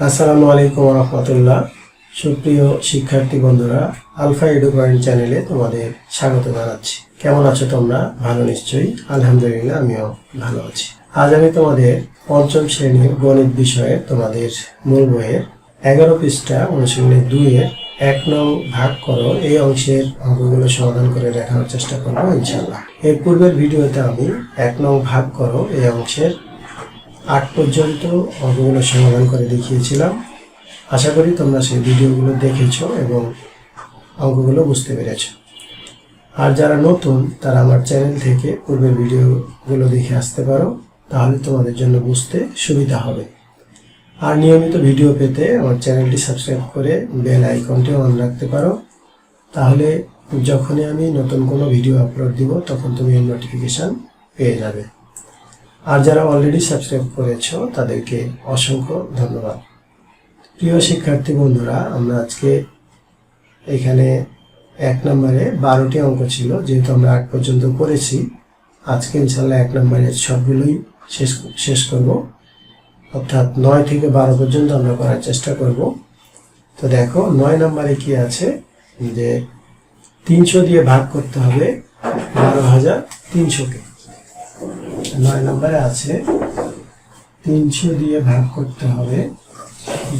আসসালামু আলাইকুম ওয়া রাহমাতুল্লাহ। সুপ্রিয় শিক্ষার্থী বন্ধুরা, আলফা এডু পয়েন্ট চ্যানেলে তোমাদের স্বাগত জানাচ্ছি। কেমন আছো তোমরা? ভালো নিশ্চয়ই। আলহামদুলিল্লাহ, আমিও ভালো আছি। আজ আমি তোমাদের পঞ্চম শ্রেণীর গণিত বিষয়ে তোমাদের মূল বইয়ের 11 পৃষ্ঠা অনুশীলনী 2 এর 1 নং ভাগ করো এই অংশের অঙ্কগুলো সমাধান করে দেখানোর চেষ্টা করবো ইনশাআল্লাহ। এর পূর্বের ভিডিওতে আমি 1 নং ভাগ করো এই অংশের 8 পর্যন্ত অঙ্কগুলো সমাধান করে দেখিয়েছিলাম। আশা করি তোমরা সেই ভিডিওগুলো দেখেছো এবং অঙ্কগুলো বুঝতে পেরেছো। আর যারা নতুন তারা আমার চ্যানেল থেকে পূর্বের ভিডিওগুলো দেখে আসতে পারো, তাহলে তোমাদের জন্য বুঝতে সুবিধা হবে। আর নিয়মিত ভিডিও পেতে আমার চ্যানেলটি সাবস্ক্রাইব করে বেল আইকনটি অন রাখতে পারো, তাহলে যখনই আমি নতুন কোনো ভিডিও আপলোড দিব তখন তুমি এর নোটিফিকেশান পেয়ে যাবে। আর যারা অলরেডি সাবস্ক্রাইব করেছো তাদেরকে অসংখ্য ধন্যবাদ। প্রিয় শিক্ষার্থী বন্ধুরা, আমরা আজকে এখানে 1 নম্বরে 12টি অঙ্ক ছিল, যেহেতু আমরা 8 পর্যন্ত করেছি। আজকে ইনশাল্লাহ 1 নম্বরের সবগুলোই শেষ করব, অর্থাৎ 9 থেকে 12 পর্যন্ত আমরা করার চেষ্টা করব। তো দেখো 9 নম্বরে কি আছে, যে 300 দিয়ে ভাগ করতে হবে 12,300 কে। 9 নম্বরে আছে 300 দিয়ে ভাগ করতে হবে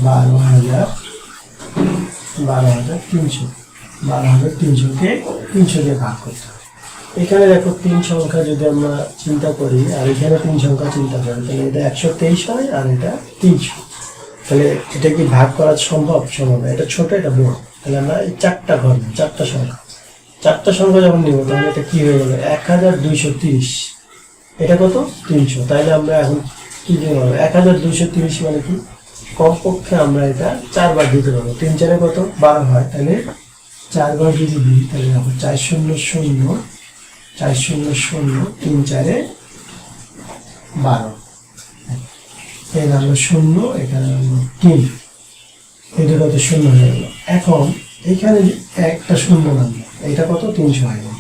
12,300 কে 300 দিয়ে ভাগ করতে হবে। এখানে দেখো 3 সংখ্যা যদি আমরা চিন্তা করি আর এখানে 3 সংখ্যা চিন্তা করি, তাহলে এটা 123 হয় আর এটা 300। তাহলে এটা কি ভাগ করা সম্ভব? সম্ভব। এটা ছোট, এটা বড়। তাহলে আমরা এই 4টা ঘর, 4টা সংখ্যা যখন নিব, তাহলে এটা কি হয়ে গেল 1230। এটা কত? 300। তাহলে আমরা এখন কি দিয়ে পাবো? 1230 মানে কি? কমপক্ষে আমরা এটা 4 বার দিতে পারবো। 3 4 কত? 12 হয়। তাহলে 4 বার যদি দিই, তাহলে দেখো 4 0 0 4 0 0 3 4 12। এখানে আমরা 0, এখানে 3, এই দুটো তো 0 হয়ে গেল। এখন এখানে একটা 0 নামবে, এটা কত? 300 হয়ে গেল।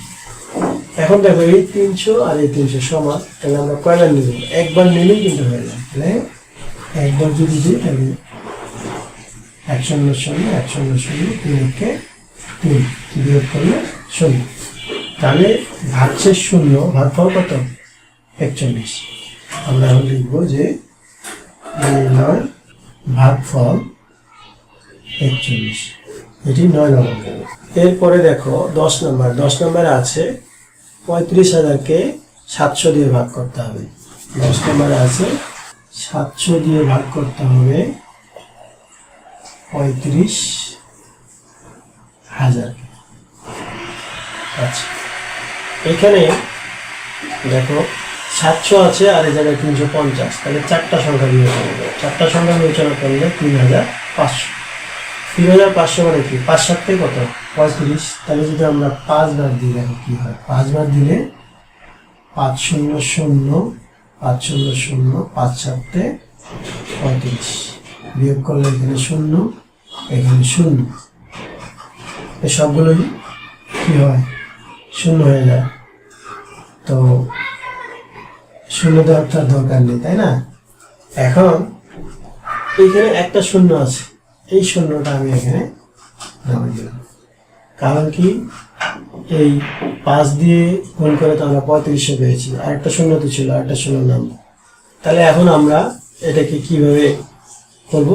এখন দেখো এই 300 আর এই 300 সমান, তাহলে আমরা কয়বার নিব? একবার নিলেই কিন্তু হয়ে যায়। তাহলে একবার যদি দিই, তাহলে 1 0 0 1 0 0 3 কে 3 বিয়োগ করলে 0। তাহলে ভাগশেষ 0, ভাগফল কত? 41। আমরা এখন লিখব যে 9 ভাগফল 41। এটি 9 নম্বর। এরপরে দেখো 10 নম্বর। 10 নম্বরে আছে 35,000 কে 700 দিয়ে ভাগ করতে হবে। 10 নম্বরে আছে 700 দিয়ে ভাগ করতে হবে 35,000। আচ্ছা, এখানে দেখো 700 আছে আর এই জায়গায় 350, তাহলে 4টা সংখ্যা বিবেচনা করবে। 4টা সংখ্যা বিবেচনা করলে 3,500। 3,500 মানে কি? 5 7 কত? 35। তাহলে যদি আমরা 5 বার দিই, দেখো কি হয়। 5 বার দিলে 5 0 0 5 0 0 5 7 35। বিয়োগ করলে এখানে 0, এখানে 0, এই সবগুলোই কি হয়? 0 হয়ে যায়। তো 0 দেওয়ার তার দরকার নেই, তাই না? এখন এখানে একটা 0 আছে, এই 0টা আমি এখানে নামিয়ে দিলাম। কারণ কি? এই 5 দিয়ে গুণ করে তো আমরা 3500 পেয়েছি, আর একটা 0 তো ছিল, আর একটা 0 নাম। তাহলে এখন আমরা এটাকে কিভাবে করব?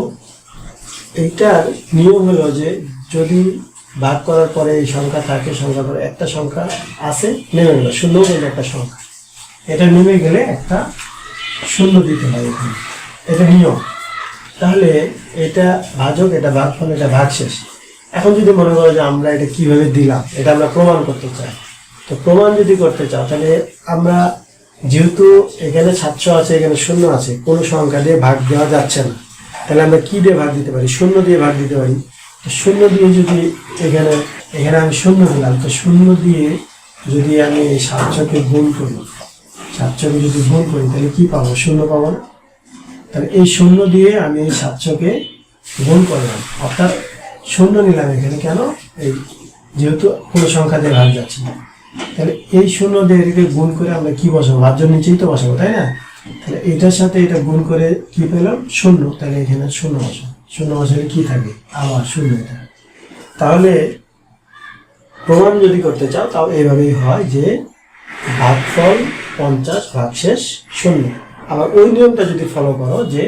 এইটার নিয়ম হলো যে যদি ভাগ করার পরে এই সংখ্যা থাকে, সংখ্যা পরে একটা সংখ্যা আছে নেমে গেল, 0 কিন্তু একটা সংখ্যা, এটা নেমে গেলে একটা 0 দিতে হয় এখানে, এটা নিয়ম। তাহলে এটা ভাজক, এটা ভাগফল, এটা ভাগশেষ। এখন যদি মনে করো যে আমরা এটা কিভাবে দিলাম, এটা আমরা প্রমাণ করতে চাই। তো প্রমাণ যদি করতে চাও, তাহলে আমরা যেহেতু এখানে 700 আছে, এখানে 0 আছে, কোনো সংখ্যা দিয়ে ভাগ দেওয়া যাচ্ছে না, তাহলে আমরা কি দিয়ে ভাগ দিতে পারি? 0 দিয়ে ভাগ দিতে পারি। তো 0 দিয়ে যদি এখানে আমি 0 দিলাম, তো 0 দিয়ে যদি আমি এই 700-কে গুণ করি, 700-কে যদি গুণ করি, তাহলে কি পাবো? 0 পাবো না? তাহলে এই 0 দিয়ে আমি এই 700-কে গুণ করলাম, অর্থাৎ 0 নিলাম এখানে। কেন? এই যেহেতু কোনো সংখ্যা দিয়ে ভাগ যাচ্ছে না, তাহলে এই 0 দিয়ে এটাকে গুণ করে আমরা কি বসাবো? ভাজ্যের নিচেই তো বসাবো, তাই না? তাহলে এটার সাথে এটা গুণ করে কি পেলাম? 0। তাহলে এখানে 0 বসাবো। শূন্য বসালে কি থাকে, আবার শূন্য এটা। তাহলে প্রমাণ যদি করতে চাও তাও এইভাবেই হয় যে ভাগফল 50 ভাগশেষ 0। আবার ওই নিয়মটা যদি ফলো করো যে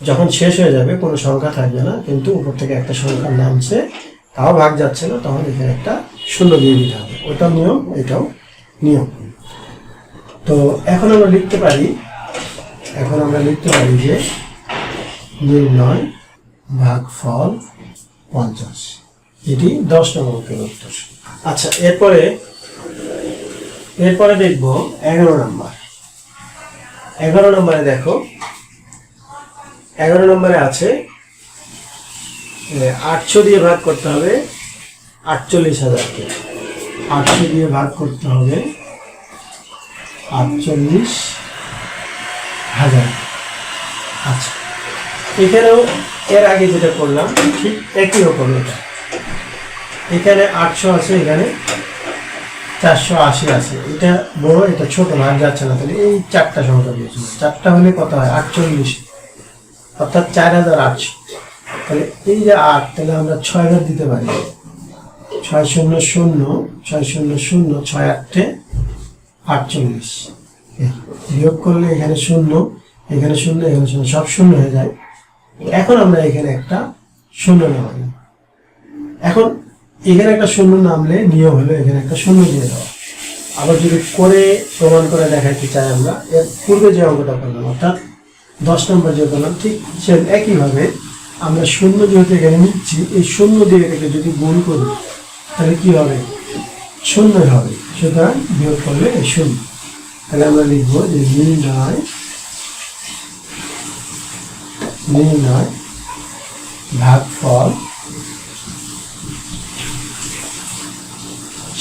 যখন শেষ হয়ে যাবে কোনো সংখ্যা থাকবে না, কিন্তু উপর থেকে একটা সংখ্যা নামছে তাও ভাগ যাচ্ছে না, তখন এখানে একটা 0 দিয়ে দিতে হবে। ওটাও নিয়ম, এটাও নিয়ম। তো এখন আমরা লিখতে পারি যে নির্ণয় ভাগফল 50, এটি 10 নম্বর অঙ্কের উত্তর। আচ্ছা, এরপরে দেখব 11 নম্বর। 11 নম্বরে দেখো, 11 নম্বরে আছে 800 দিয়ে ভাগ করতে হবে 48,000-কে। 800 দিয়ে ভাগ করতে হবে 48,000। আচ্ছা, এখানেও এর আগে যেটা করলাম ঠিক একই রকম। এখানে 800 আছে, এখানে 480 আছে। এটা বড়, এটা ছোট, ভাগ যাচ্ছে না। তাহলে এই 4টা সংখ্যা দিয়েছিল, 4টা হলে কত হয় 48, অর্থাৎ 4800। তাহলে এই যে 8, তাহলে আমরা 6000 দিতে পারি। 600 600 6 8 48। বিয়োগ করলে এখানে 0, এখানে 0, এখানে 0, সব 0 হয়ে যায়। এখন আমরা এখানে একটা 0 নামাই। এখন এখানে একটা 0 নামলে নিয়ম হলো এখানে একটা 0 দিয়ে দেওয়া। আবার যদি করে প্রমাণ করে দেখাতে চাই আমরা, এর পূর্বে যে অঙ্কটা করলাম অর্থাৎ 10 নম্বর যে করলাম, ঠিক সে একইভাবে আমরা 0 যেহেতু এখানে নিচ্ছি, এই 0 দিয়ে এটাকে যদি গুণ করি তাহলে কি হবে, 0 হবে। সুতরাং বিয়োগ করলে 0। তাহলে আমরা লিখবো যে নির্ণয় ভাগফল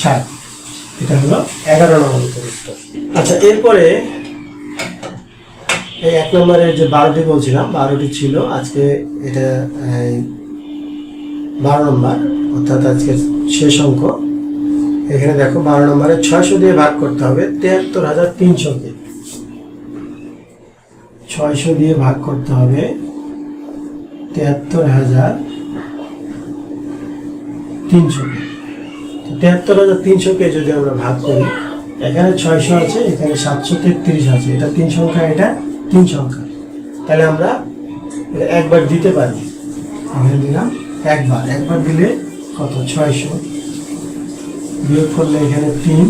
60। এটা হলো 11 নম্বর উত্তর। আচ্ছা, এরপরে এই 1 নম্বরের যে 12টি বলছিলাম, 12টি ছিল, আজকে এটা 12 নম্বর, অর্থাৎ আজকে শেষ অঙ্ক। এখানে দেখো 12 নম্বরে 600 দিয়ে ভাগ করতে হবে 73,300-কে। 600 দিয়ে ভাগ করতে হবে 73,300-কে। 73,300-কে যদি আমরা ভাগ করি, এখানে 600 আছে, এখানে 733 আছে, এটা 3 সংখ্যা, এটা 3 সংখ্যা। তাহলে আমরা এটা একবার দিতে পারি। আমরা দিলাম একবার দিলে কত, 600। বিয়োগ করলে এখানে 3,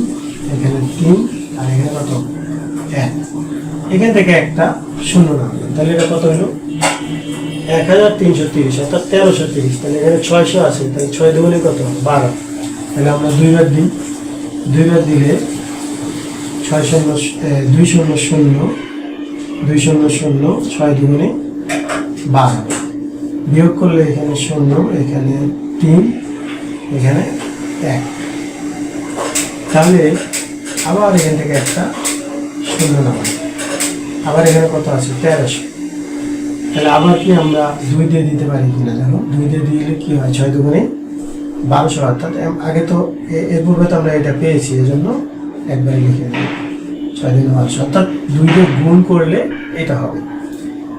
এখানে 3, আর এখানে কত, 1। এখান থেকে একটা 0 নামলো, তাহলে এটা কত হলো 1330, অর্থাৎ 1330। তাহলে এখানে 600 আছে, তাহলে 6 দুগুণে কত, 12। তাহলে আমরা দুইবার দিই, দুইবার দিলে 200 6 দুগুণে 12। বিয়োগ করলে এখানে 0, এখানে 3, এখানে 1। তাহলে আবার এখান থেকে একটা 0 নামাই। আবার এখানে কত আছে, 1300। তাহলে আবার কি আমরা 2 দিয়ে দিতে পারি কিনা দেখো। 2 দিয়ে দিলে কি হয়, 6 দুগুণে 1200। অর্থাৎ আগে তো এর পূর্বে তো আমরা এটা পেয়েছি, এজন্য একবারে লিখে দিই 6 দুগুণে 1200, অর্থাৎ 2 দিয়ে গুণ করলে এটা হবে।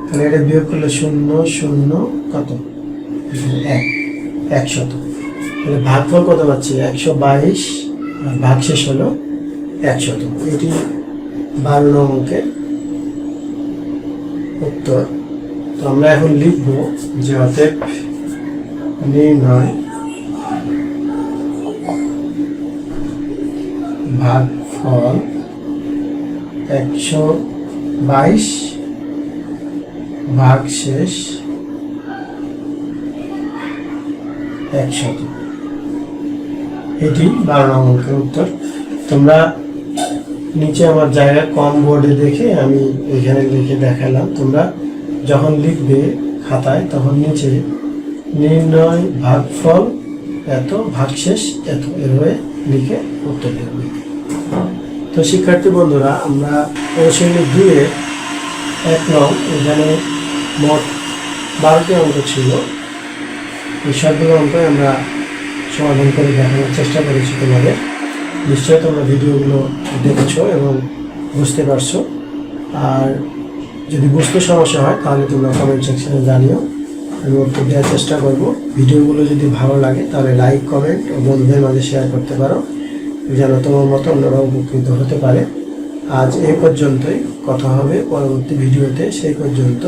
তাহলে এটা বিয়োগ করলে 0 কত, 100। তাহলে ভাগফল কত পাচ্ছি, 122, আর ভাগশেষ হলো 100। এটি 12 নং অঙ্কের উত্তর। তো আমরা এখন লিখব যে অতএব নির্ণয় ভাগফল 122 ভাগশেষ 100। এটি 12 নং অঙ্কের উত্তর। তোমরা নিচে আমার জায়গা কম বোর্ডে দেখে আমি এখানে লিখে দেখালাম। তোমরা যখন লিখবে খাতায় তখন নিচে নির্ণয় ভাগফল এত ভাগশেষ এত, এভাবে লিখে উত্তর দেবে। তো শিক্ষার্থী বন্ধুরা, আমরা অনুশীলনী 2-এর 1 নং, এখানে মোট 12টি অঙ্ক ছিল। এই সবগুলো অঙ্ক আমরা সমাধান করে দেখানোর চেষ্টা করেছি তোমাদের। নিশ্চয়ই তোমরা ভিডিওগুলো দেখেছো এবং বুঝতে পারছো। আর যদি বুঝতে সমস্যা হয় তাহলে তোমরা কমেন্ট সেকশনে জানিও, আমি উত্তর দেওয়ার চেষ্টা করব। ভিডিওগুলো যদি ভালো লাগে তাহলে লাইক, কমেন্ট ও বন্ধুদের মাঝে শেয়ার করতে পারো, যেন তোমার মতো অন্যরা উপকৃত হতে পারে। আজ এই পর্যন্তই, কথা হবে পরবর্তী ভিডিওতে। সেই পর্যন্ত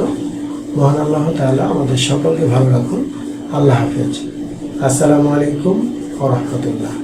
মহান আল্লাহ তাআলা আমাদের সকলকে ভালো রাখুন। আল্লাহ হাফেজ। আসসালামু আলাইকুম ওয়া রাহমাতুল্লাহ।